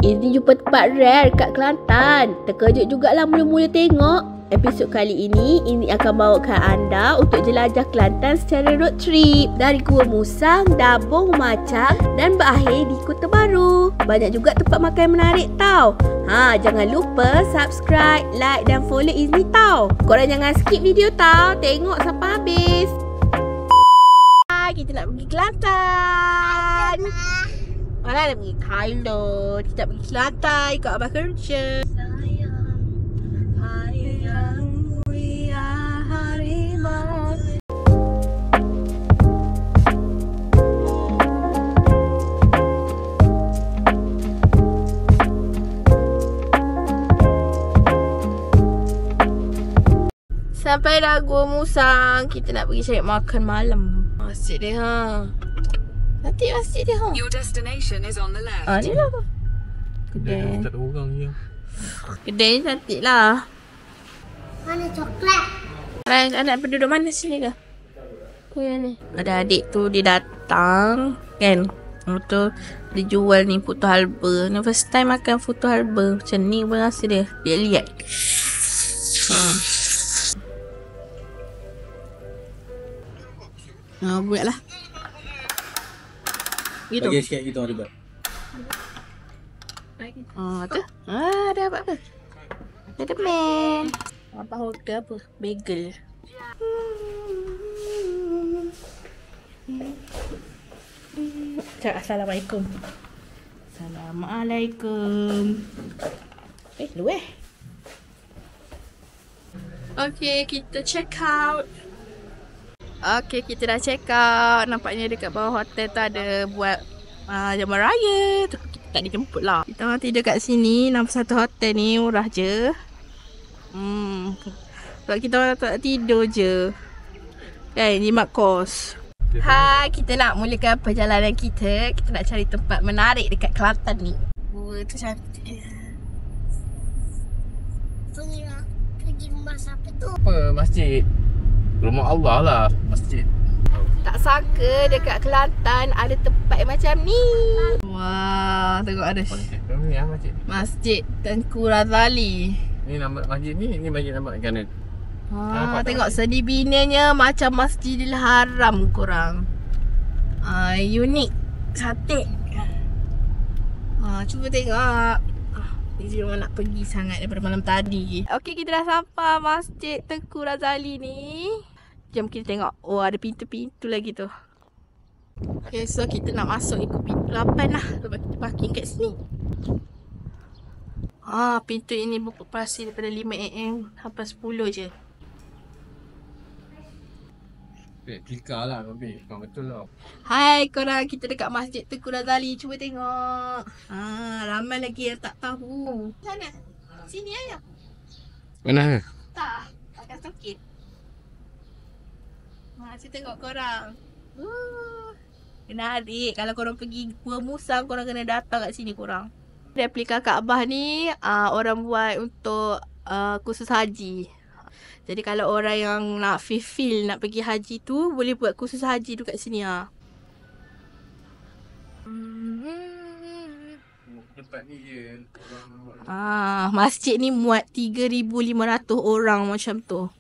Izni jumpa tempat rare kat Kelantan. Terkejut jugalah mula-mula tengok. Episod kali ini, Izni akan bawakan anda untuk jelajah Kelantan secara road trip. Dari Gua Musang, Dabong, Macang dan berakhir di Kota Baru. Banyak juga tempat makan menarik tau. Jangan lupa subscribe, like dan follow Izni tau. Korang jangan skip video tau. Tengok sampai habis. Kita nak pergi Kelantan. Mana nak pergi Thailand. Kita nak pergi Kelantan ikut abah kerja. Sayang, sayang, Ria Harimau. Sampai dah Gua Musang. Kita nak pergi cari makan malam. Masjid dia Nanti masjid dia Your destination is on the left. Ni lah kedai. Tak ada orang je. Kedai ni cantik lah. Mana coklat? Anak penduduk mana sini ke? Aku yang ni. Ada adik tu dia datang kan. Betul. Dia jual ni putu halba. Ni first time makan putu halba. Macam ni pun rasa dia. Dia lihat. Buat lah. Gitu. Bagi sikit kita ada buat. Tu. Ada apa ke? Ada man. Apa order apa? Bagel. Cakap Assalamualaikum. Assalamualaikum. Lu Okay, kita check out. Okay, kita dah check out. Nampaknya dekat bawah hotel tu ada buat jamuan raya. Tapi kita tak dijemput lah. Kita orang tidur kat sini. Nama satu hotel ni murah je. Sebab kita orang tak tidur je. Kan, jimat kos. Hai, kita nak mulakan perjalanan kita. Kita nak cari tempat menarik dekat Kelantan ni. Gua tu cantik. Pergi rumah siapa tu? Apa masjid? Rumah Allah lah masjid. Tak sangka dekat Kelantan ada tempat macam ni. Wah, tengok ada Ni lah masjid. Masjid Tengku Razali. Ni nama masjid ni masjid nama kanan. Tengok seni binanya macam Masjidil Haram korang. Unik. Cantik. Cuba tengok. Izi memang nak pergi sangat daripada malam tadi. Okey, kita dah sampai Masjid Tengku Razali ni. Jom kita tengok. Oh, ada pintu-pintu lagi tu. Okay, so kita nak masuk ikut pintu 8 lah. Sebab kita parking kat sini. Pintu ini beroperasi daripada 5 AM sampai 10 je. Klika lah tapi betul lah. Hai korang, kita dekat Masjid Tengku Razali. Cuba tengok. Ramai lagi yang tak tahu. Sana. Sini ayah. Mana? Tak. Akan sakit. Saya tengok korang. Kena adik. Kalau korang pergi Gua Musang, korang kena datang kat sini korang. Replika Kaabah ni orang buat untuk kursus haji. Jadi kalau orang yang nak fulfill nak pergi haji tu, boleh buat kursus haji tu kat sini Tempat ni je. Masjid ni muat 3,500 orang macam tu.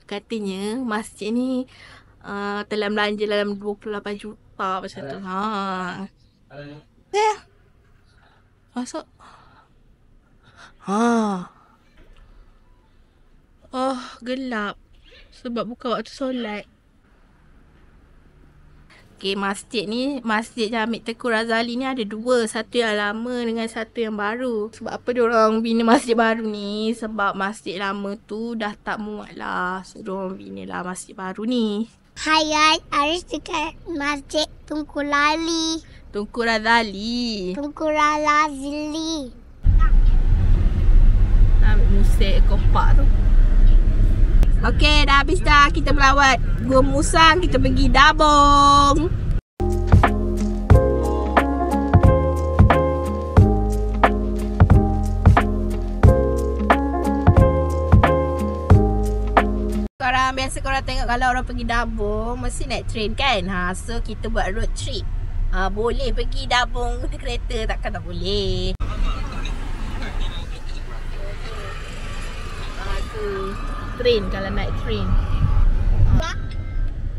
Katanya masjid ni telah belanja dalam 28 juta macam tu. Masuk. Oh, gelap. Sebab bukan waktu solat. Okay, masjid ni, Masjid Jamik Tengku Razali ni ada dua. Satu yang lama dengan satu yang baru. Sebab apa diorang bina masjid baru ni? Sebab masjid lama tu dah tak muat lah. So, diorang bina lah masjid baru ni. Hai, Aris dekat Masjid Tengku Razali. Tengku Razali. Tengku Razali. Ambil musik kopak tu. Okey, dah habis dah kita melawat Gua Musang, kita pergi Dabong. Biasa korang tengok kalau orang pergi Dabong mesti naik train kan. So kita buat road trip. Boleh pergi Dabong kereta, takkan tak boleh. train, kalau naik train.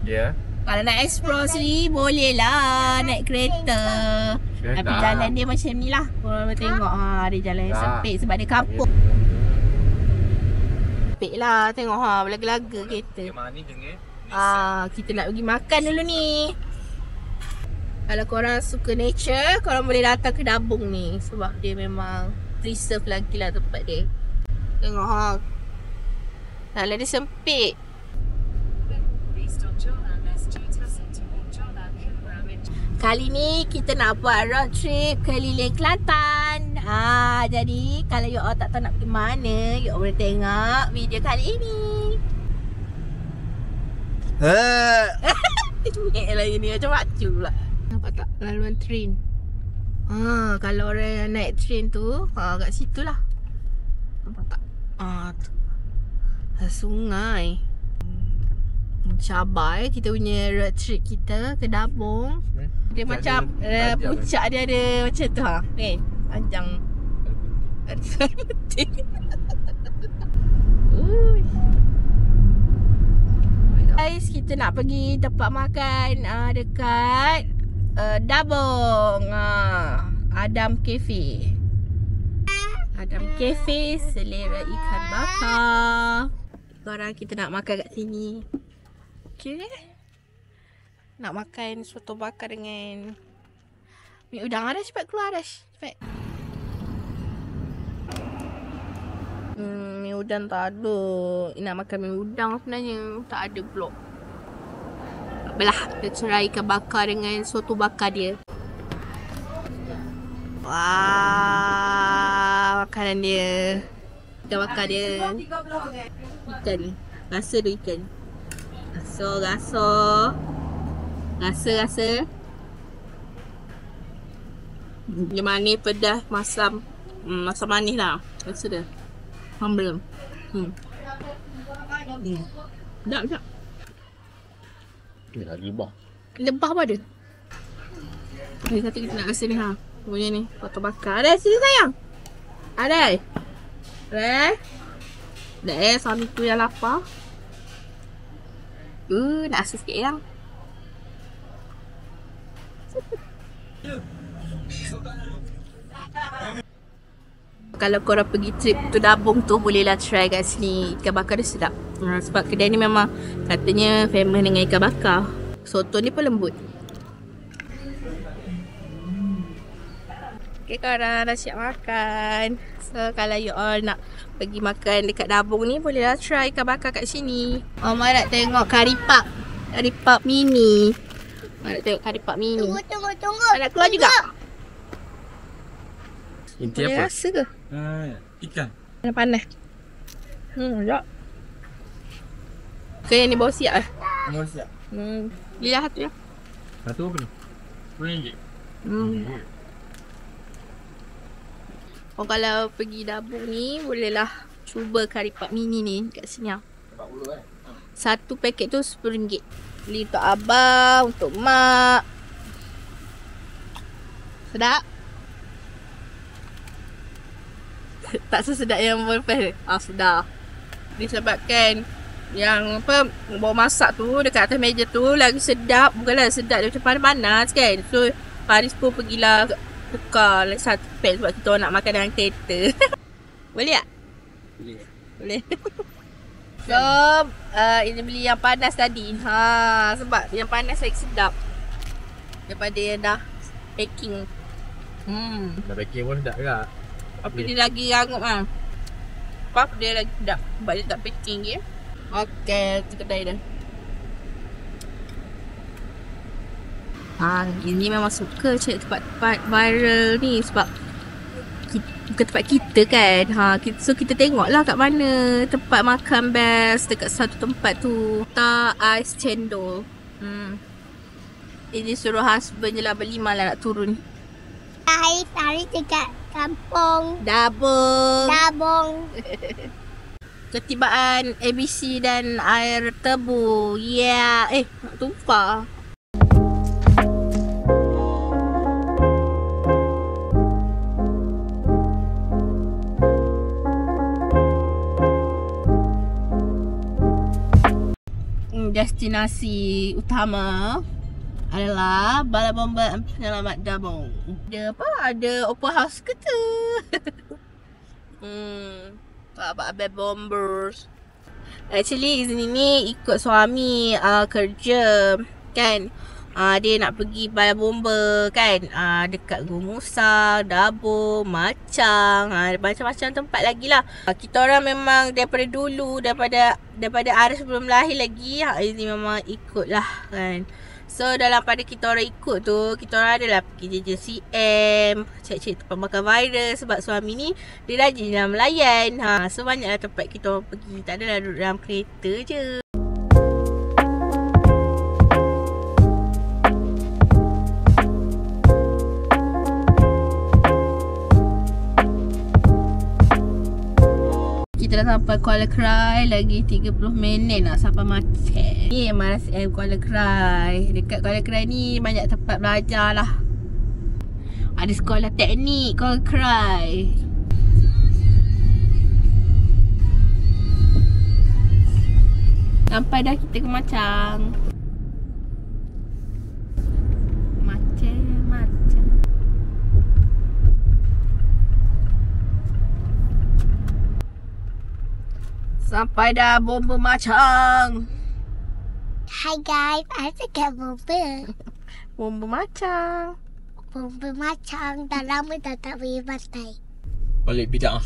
Ya. Kalau nak explore sini boleh lah naik kereta. Tapi jalan dia macam ni lah. Korang boleh tengok dia jalan yang sempit sebab dia kampung. Sempit lah tengok berlaga-laga kereta. Kita nak pergi makan dulu ni. Kalau korang suka nature, korang boleh datang ke Dabung ni. Sebab dia memang preserve lagi lah tempat dia. Tengok jalan dia sempit. Kali ni kita nak buat road trip keliling Kelantan. Jadi kalau you all tak tahu nak pergi mana, you all boleh tengok video kali ini. Tinggal lah ini macam macu pula. Nampak tak laluan train? Kalau orang naik train tu, kat situ lah. Nampak tak? Sungai. Cabai kita punya road trip kita ke Dabung. Dia macam puncak dia ada macam tu kan. Panjang. Ada penting. Guys, kita nak pergi tempat makan dekat Dabung. Adam Cafe. Adam Cafe selera ikan bakar. Sekarang kita nak makan kat sini. Okay. Nak makan soto bakar dengan mi udang. Ada cepat keluar dah. Cepat. Mi udang tak ada. Nak makan mi udang sebenarnya. Tak ada pula. Belah. Kita cerai ikan bakar dengan soto bakar dia. Wah, makanan dia. Ikan bakar dia. Ikan ni. Rasa dia ikan. Rasa. Dia manis, pedas, masam. Masam manis lah. Rasa dia. Belum. Sedap. Lebah. Lebah apa ada? Satu kita nak rasa ni punya ni. Soto bakar. Ada sini sayang. Ada. Dah suami tu yang lapar. Nak rasa sikit yang. Kalau korang pergi trip tu Dabung tu, bolehlah try kat sini. Ikan bakar dia sedap. Sebab kedai ni memang katanya famous dengan ikan bakar. Soto ni pun lembut. Okay, korang dah siap makan. So kalau you all nak pergi makan dekat Dabung ni, bolehlah try ikan bakar kat sini. Mama nak tengok kari pap. Kari pap mini. Mama nak tengok kari pap mini. Tunggu. Nak keluar juga? Inti Boleh apa? rasa ke? Ikan. Panas. Sekejap. Ke yang ni bawa siap lah. Mau siap. Lilah satu ya. Satu apa ni? RM10. Kalau pergi Dabung ni, bolehlah cuba kari pap mini ni kat sini. Satu paket tu RM10. Beli untuk abang, untuk mak. Sedap? Tak sesedap yang lepas. Sedap. Disebabkan yang bawa masak tu dekat atas meja tu lagi sedap. Bukanlah sedap, dia macam panas-panas kan. So Faris pun pergilah tukar lagi satu pack sebab kita nak makan dalam kereta. Boleh tak? Boleh. So ini beli yang panas tadi. Sebab yang panas lagi sedap daripada yang dah packing. Dah packing pun sedap juga. Tapi dia lagi rangup Puff dia lagi sedap sebab dia tak packing je. Okay, tu kedai dah. Ini memang suka cari tempat-tempat viral ni sebab bukan tempat kita kan. So kita tengoklah kat mana tempat makan best dekat satu tempat tu. Ais cendol. Ini suruh husband je lah beli, malah nak turun. Hari dekat kampung Dabung. Ketibaan ABC dan air tebu. Ya, nak tumpah. destinasi utama adalah Balai Bomba Penyelamat Dabong. Ada apa? Ada open house ke tu? Abang bombers. Actually Izni ni ikut suami kerja kan. Dia nak pergi Balai Bomba kan. Dekat Gumusa, Dabong, Macang, macam-macam tempat lagi lah. Kita orang memang daripada dulu, daripada Aris belum lahir lagi, Izni memang ikut lah kan. So dalam pada kita orang ikut tu, kita orang adalah pergi JJCM, cek-cek tempat makan viral. Sebab suami ni dia rajin dalam melayan. So banyaklah tempat kita orang pergi. Tak adalah duduk dalam kereta je. Kita dah sampai Kuala Krai. Lagi 30 minit nak sampai Macang. Ni MRSM Kuala Krai. Dekat Kuala Krai ni banyak tempat belajar lah. Ada sekolah teknik Kuala Krai. Sampai dah kita ke Macang. Sampai dah Bomba Macang. Hi guys, I dekat Bomba. Bomba Macang. Bomba Macang. Dah lama dah tak pergi pantai. Balik bidang.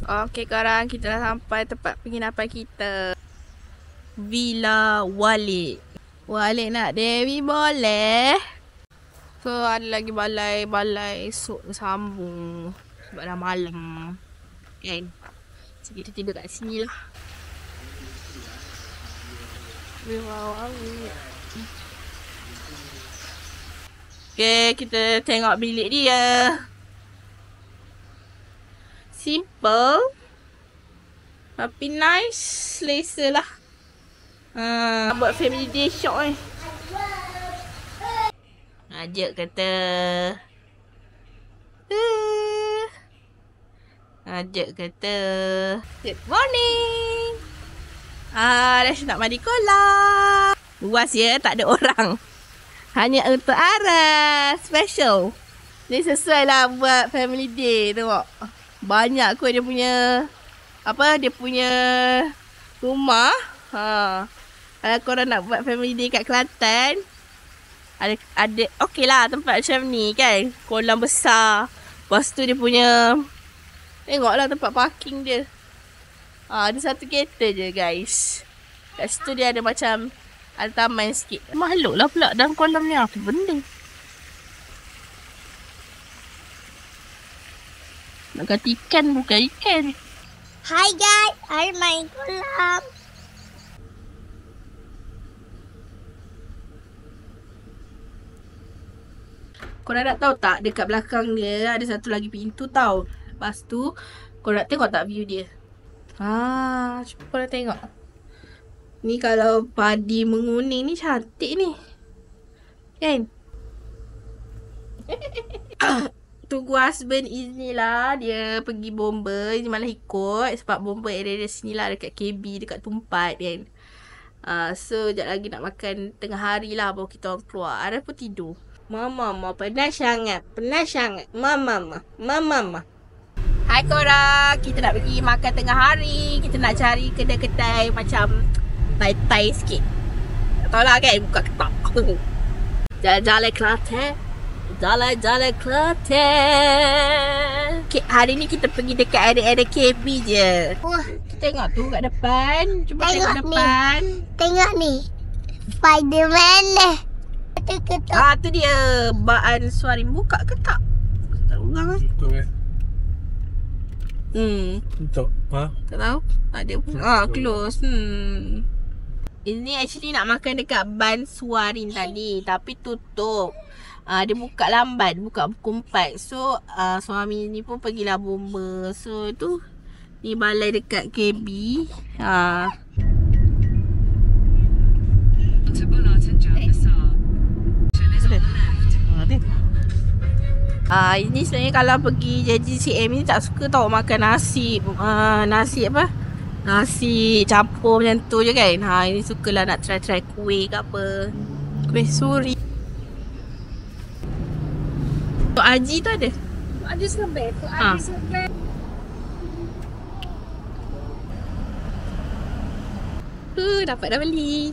Okay korang, kita dah sampai tempat penginapan kita. Villa Walid. Walid nak Dewi boleh. So ada lagi balai esok sambung. Sebab dah malam kan. So kita tidur kat sini lah. Wow. Okay, kita tengok bilik dia. Simple tapi nice, selesa lah. Buat family day shop ni. Ajak kata good morning. Dah nak mandi kolam. Luas ya, tak ada orang. Hanya untuk Aras. Special. Ni sesuai lah buat family day. Tengok. Banyak kot dia punya rumah. Kalau korang nak buat family day kat Kelantan, ada okey lah tempat macam ni kan. Kolam besar. Lepas tu dia punya, tengoklah tempat parking dia. Ada satu kereta je guys. Kat situ dia ada macam, ada taman sikit. Makhluk lah pula dalam kolam ni. Apa benda? Nak kata ikan, bukan ikan. Hi guys, I main kolam. Korang nak tahu tak, dekat belakang dia ada satu lagi pintu tau. Lepas tu, korang nak tengok tak view dia? Cuba korang tengok. Ni kalau padi menguning ni cantik ni. Kan? Tunggu husband Izni lah. Dia pergi Bomba. Izni malah ikut. Sebab Bomba area sini lah. Dekat KB. Dekat Tumpat kan. So sekejap lagi nak makan tengah hari lah. Baru kita orang keluar. Ada pun tidur. Mama penas sangat. Mama. Hai korang. Kita nak pergi makan tengah hari. Kita nak cari kedai-kedai macam Thai sikit. Tak tahu lah kan. Buka ketak. Jalan-jalan Kelantan. Jalan-jalan Kelantan. Okay, hari ni kita pergi dekat area-area KB je. Wah, Tengok tu kat depan. Cuba tengok Tengok ni. depan. tengok ni. Spiderman ni. Tu dia. Baan Suarim. Buka ke tak? Tak orang kan? Tutup Tutup. Tak tahu. Tak ada pun. Close. Ini actually nak makan dekat Ban Suarin tadi. Tapi tutup. Dia buka lambat. Buka pukul 4. So suami ni pun pergilah Bomba. So tu. Ni balai dekat KB. To Bullarton Jambasar. Is on the left. Ini sebenarnya kalau pergi JJCM ni tak suka tau makan nasi. Nasi apa? Nasi campur macam tu je kan. Ini sukalah nak try kuih ke apa. Kuih suri. Tok Haji tu ada? Tok Haji Serban. Tok Haji Serban. Dapat dah beli.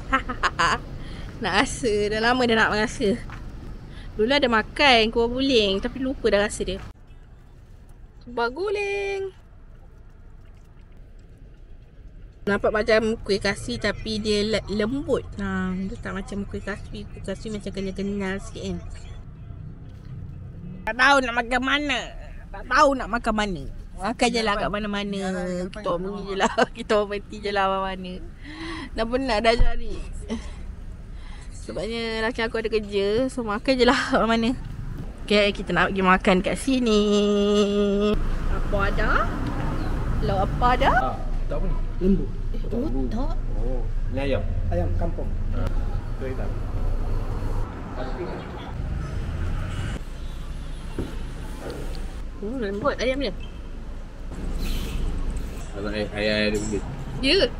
Nak rasa. Dah lama dah nak rasa. Dulu ada makan kuah guling tapi lupa dah rasa dia. Kuah guling. Nampak macam kuih kaswi tapi dia lembut. Dia tak macam kuih kaswi. Kuih kaswi macam kenyal-kenyal sikit kan. Tak tahu nak makan mana. Makan je lah kat mana-mana. Kita orang pergi je lah. Kita orang berhenti je lah mana-mana. Dah penat dah cari. Sebabnya laki aku ada kerja. So makan je lah kat mana. Okay, kita nak pergi makan kat sini. Apa ada? Lauk apa ada? Tak apa ni? Lembut. Tak. Oh, ni ayam. Ayam kampung. Betul tak? Lembut ayam dia. Kalau ayam dia beli. Ya.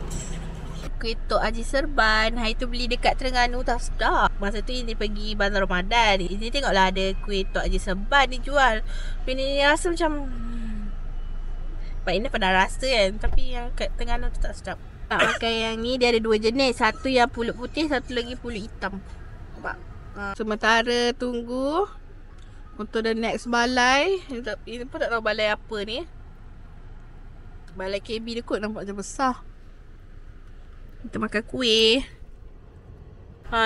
Kuih Tok Haji Serban. Hari tu beli dekat Terengganu tak sedap. Masa tu ini pergi Bazar Ramadan. Ini tengoklah ada kuih Tok Haji Serban dijual. Tapi ni rasa macam Pak ini pernah rasa kan. Tapi yang kat Terengganu tu tak sedap. Tak makan yang ni dia ada dua jenis. Satu yang pulut putih, satu lagi pulut hitam. Nampak? Sementara tunggu untuk the next balai. Ini pun tak tahu balai apa ni. Balai KB dia kot nampak macam besar. Kita makan kuih.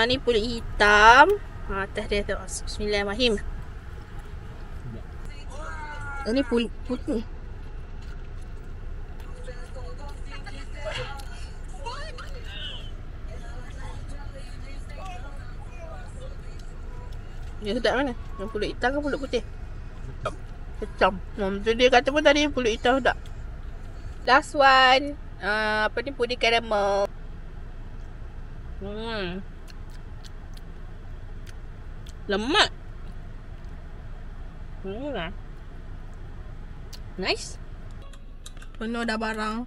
Ni pulut hitam. Atas dia tu. Bismillahirrahmanirrahim. Ini pulut putih. Yang sedap mana? Yang pulut hitam ke pulut putih? Hitam. Macam dia kata pun tadi pulut hitam sedap. Last one. Apa ni? Puding caramel. Lemak. Nice. Penuh dah barang.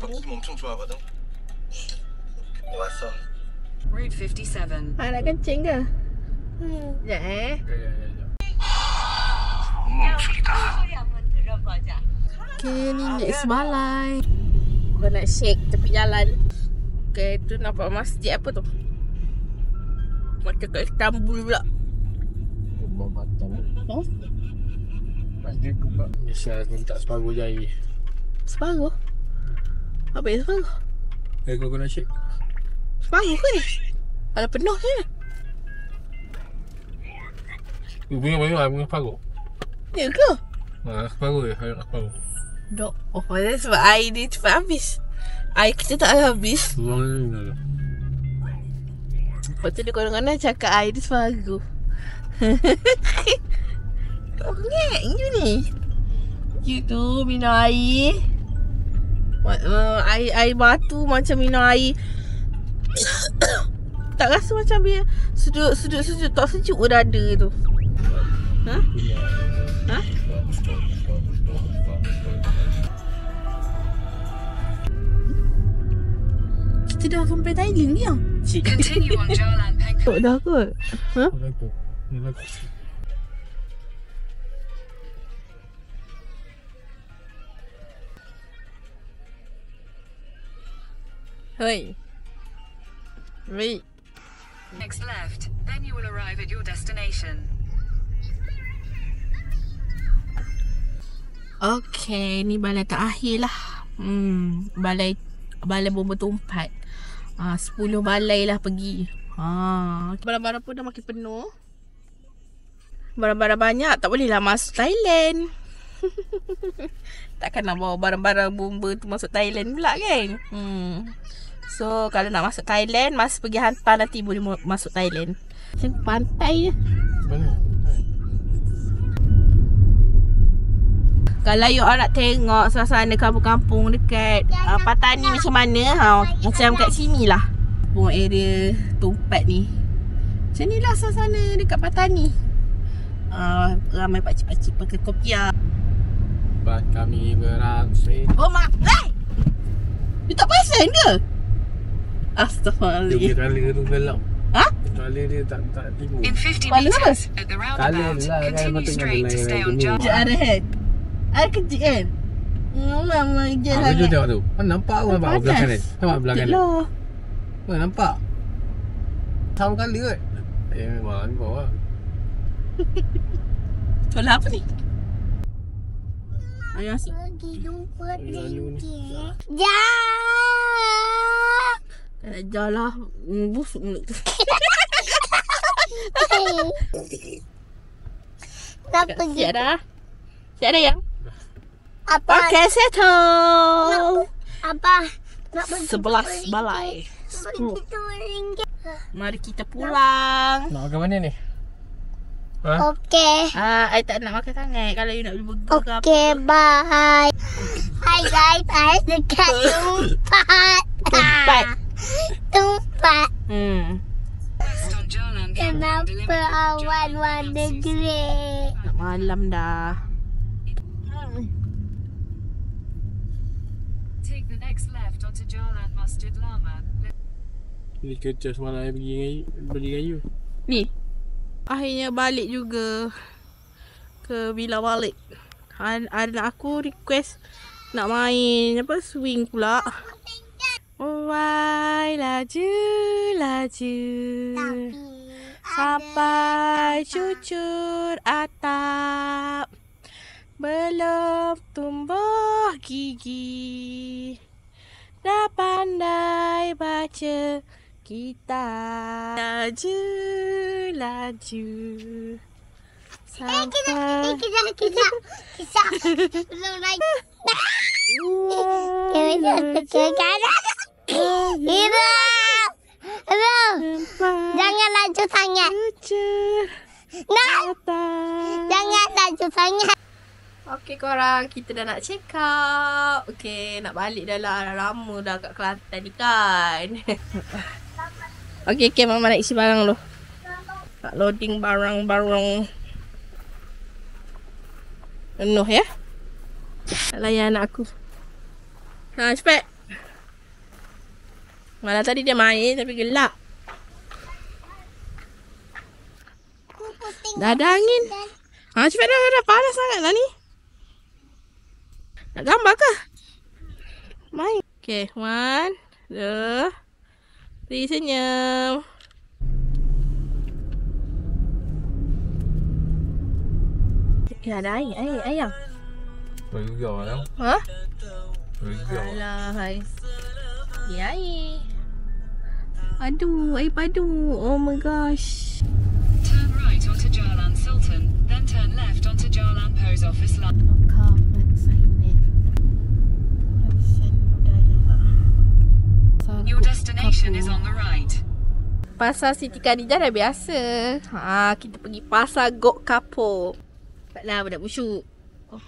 Route 57. Nak kencing ke? Sekejap Okay, ni next balai. Kau nak shake tepi jalan. Okay, tu nampak masjid apa tu? Macam kat Istanbul pula. Masjid pula. Biasa minta separuh jari. Separuh? Apa yang separuh? Kau nak shake? Separuh ke ni? Kalau penuh je. Bunga separuh. Ya ke? Separuh je, separuh. Dok. Oh, sebab air dia cepat habis. Air kita tak habis. Tuang ni dah. Lepas tu dia kadang-kadang cakap air dia separuh. Kau ngek je ni. You tu minum air. Air batu macam minum air. Tak rasa macam dia sejuk. Tak sejuk dada tu. Ha? Kita dah sampai Thailand ni lah. Continue on Jalan Pengkang. Tak dah kot. Ha? Hoi. Wait. Next left, then you will arrive at your destination. Okay, ni balai terakhir lah. Balai bomba tumpat. 10 balai lah pergi. Barang-barang pun dah makin penuh. Barang-barang banyak, tak boleh lah masuk Thailand. Takkan nak bawa barang-barang bomba tu masuk Thailand pula kan. So kalau nak masuk Thailand, masa pergi hantar nanti boleh masuk Thailand. Macam pantai je. Mana? Kalau you nak tengok suasana kampung-kampung dekat Patani macam mana, macam kat sini lah. Kampung area Tumpat ni. Macam ni lah suasana dekat Patani. Ramai pakcik-pakcik pakai kopiah. Kami beraksi. Oh mak, Dia tak perasan ke? Dia Astaghfirullahaladzim. colour tu gelap. Ha? Colour dia tak timbul. In 50 Kepala meters at the Colour roundabout, lah kan, continue patutnya straight ada to stay lain on jenis. Jalan. Sekejap ada kan? Ada kecil kan? Lama je Apa tu tengok tu? Mana nampak aku nampak Panas. belah kanan. Nampak belah kanan. Lah. Mana nampak? Sama colour kot. Memang ni bawah. Soalan apa ni? Ayah masuk. Pergi jumpa Lalu ni. tinggi. Ja. Tak nak jalan. Busuk mulut tu. Tak pergi. Siap dah? Siap dah yang? Apa? Okay, settle. Apa? Nak pergi 11 balai. Pergi RM2. Mari kita pulang. Nak makan mana ni? Ha? Okey. I tak nak makan sangat. Kalau you nak beli burger ke apa. Okey, bye. Hai guys, saya dekat tempat. Tempat. West on Jalan Campbell, Kenapa delivered awan warna grey? Nak malam dah. Take the next left onto Jalan Masjid Lama. Ni kerja semalam saya pergi dengan beli dengan you. Ni. Akhirnya balik juga ke Villa Walid. Anak aku request nak main apa swing pula. Wai laju laju sampai cucur atap, belum tumbuh gigi, dah pandai baca kitab. Laju laju sampai Kisah. Belum naik. Jangan laju sangat. Nah, jangan laju sangat. Okey korang, kita dah nak check out. Okey, nak balik dah lah. Lama dah kat Kelantan ni kan. Okey, Mama nak isi barang dulu. Nak loading barang-barang. Penuh ya. Tak layan anak aku. Ha, cepat. Malah tadi dia main tapi gelap. Dah ada angin. Ha, cepat dah panas sangat lah ni. Nak gambar ke? Main. Okay, 1, 2, 3, senyum. Ya, ada air, ayam. Bergegar tau. Ha? Bergegar. Alah, hai. Ya, air. Aduh, air padu. Oh my gosh. Turn right onto Jalan Sultan, then turn left onto Jalan Post Office Line. Your destination is on the right. Pasar Siti Khadijah dah biasa. Ha, kita pergi pasar Gok Kapur. Taklah budak busuk. Oh.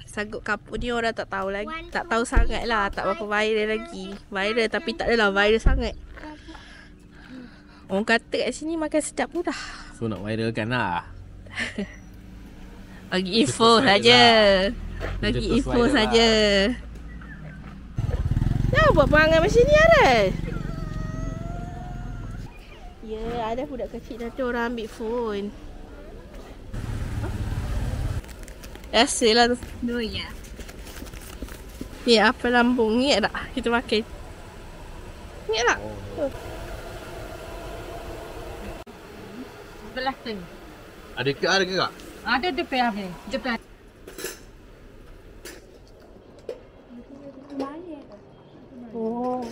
Pasar Gok Kapur ni orang tak tahu lagi. Tak tahu sangat lah. Tak berapa viral lagi. Viral tapi tak adalah viral sangat. Orang kata kat sini makan sedap mudah. So nak viralkan lah. Bagi info saja. Bagi Kita info viral lah. saja. Dah buat perangai macam ni Aras. Ya, ada budak kecil nanti orang ambil phone. Biasalah tu. Ya. Ni apa lambung ni tak? Kita makan. Ni tak? Belah tu. Ada ke tak? Ada depan ni. Depan. Oh.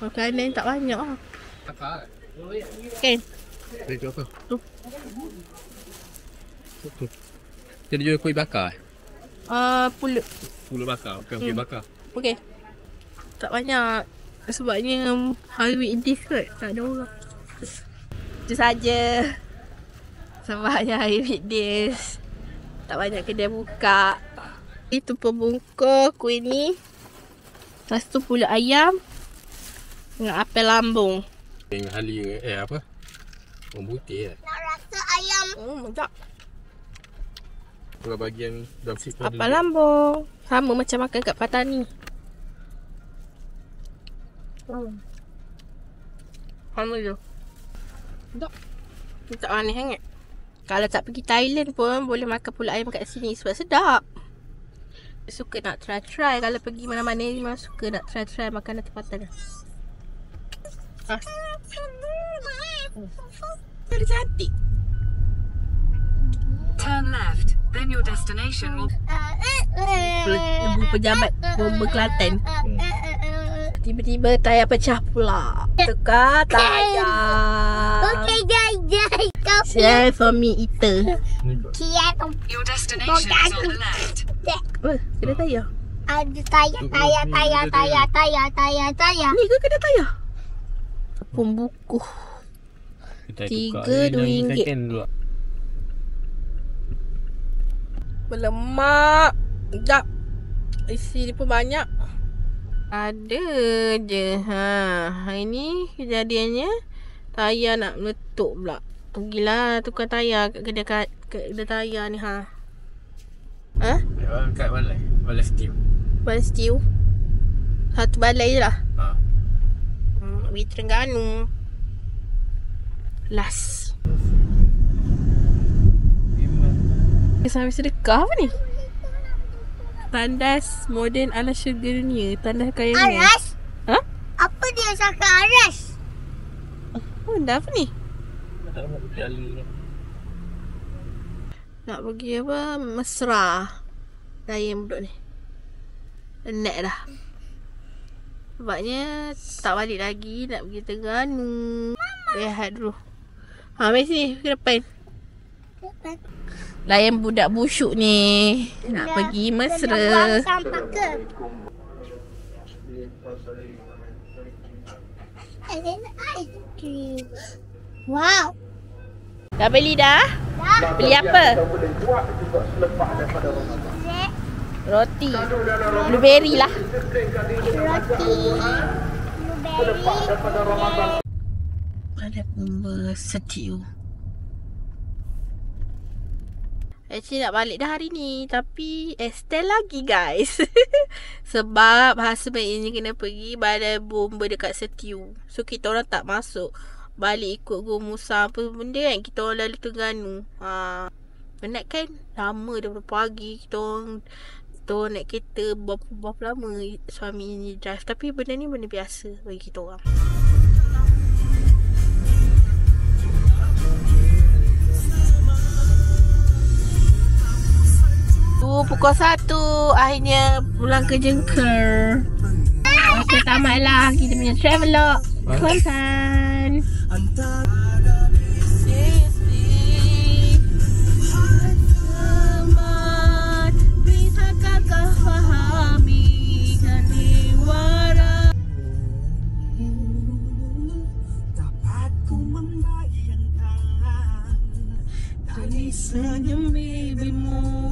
Makanan tak banyak lah. Kakak. Kan? Dia jual apa? Tu. Tu. Dia jual kuih bakar? Pulut. Pulut bakar, bukan kuih bakar. Okey. Tak banyak. Sebabnya hari weekdays kot. Tak ada orang. Itu saja. Sebabnya hari weekdays. Tak banyak kedai buka. Itu pembungkus kuih ni. Lepas tu pulut ayam. Dengan apel lambung. Dengan halia apa? Orang putih Nak rasa ayam. Sedap. Kalau bagi yang dropship Apa lambung? Sama macam makan kat Patani. Sama je. Tak. Tak aneh sangat. Kalau tak pergi Thailand pun boleh makan pulut ayam kat sini sebab sedap. Suka nak try. Kalau pergi mana-mana ni memang suka nak try makanan tempatan. Dia cantik. Turn left, then your destination will... Ibu pejabat Bomba Kelantan. Tiba-tiba tayar pecah pula. Tukar tayar. Okay, guys. Kau Share for me eater. kiat. Your destination is on the left. Kena tayar. Ada tayar. Ni ke kena tayar? Pembuku. RM3. Berlemak. Sekejap. Isi dia pun banyak. Ada je. Hari ni kejadiannya tayar nak meletup pula. Pergilah tukar tayar kat kedai tayar ni. Kat balai steam. Balai stew. Satu balai je lah. Pergi Terengganu. Last. Sampai sedekah apa ni? Tandas moden ala syurga dunia. Tandas kaya ni. Aras? Ha? Apa dia cakap aras? Dah apa ni? Nak pergi apa? Mesra. Layan budak ni. Penat dah. Sebabnya tak balik lagi. Nak pergi Terengganu. Rehat dulu. Mari sini ke depan. Layan budak busuk ni. Nak pergi Mesra. Buang sampah ke? Ice cream. Wow. Dah beli dah? Beli apa? Roti. Blueberry lah. Roti. Blueberry. Ada Bomba stew. Actually nak balik dah hari ni. Tapi stay lagi guys. Sebab sebaiknya kena pergi balai Bomba dekat stew. So kita orang tak masuk. Balik ikut Gua Musa apa benda kan. Kita orang lalu Terengganu. Penat kan? Lama daripada pagi. Kita orang naik kereta berapa lama suami ni drive. Tapi benda ni benda biasa bagi kita orang. Pukul 1 akhirnya pulang ke Jengker. Masa tamatlah kita punya travelog Kelantan. Senyum bibimu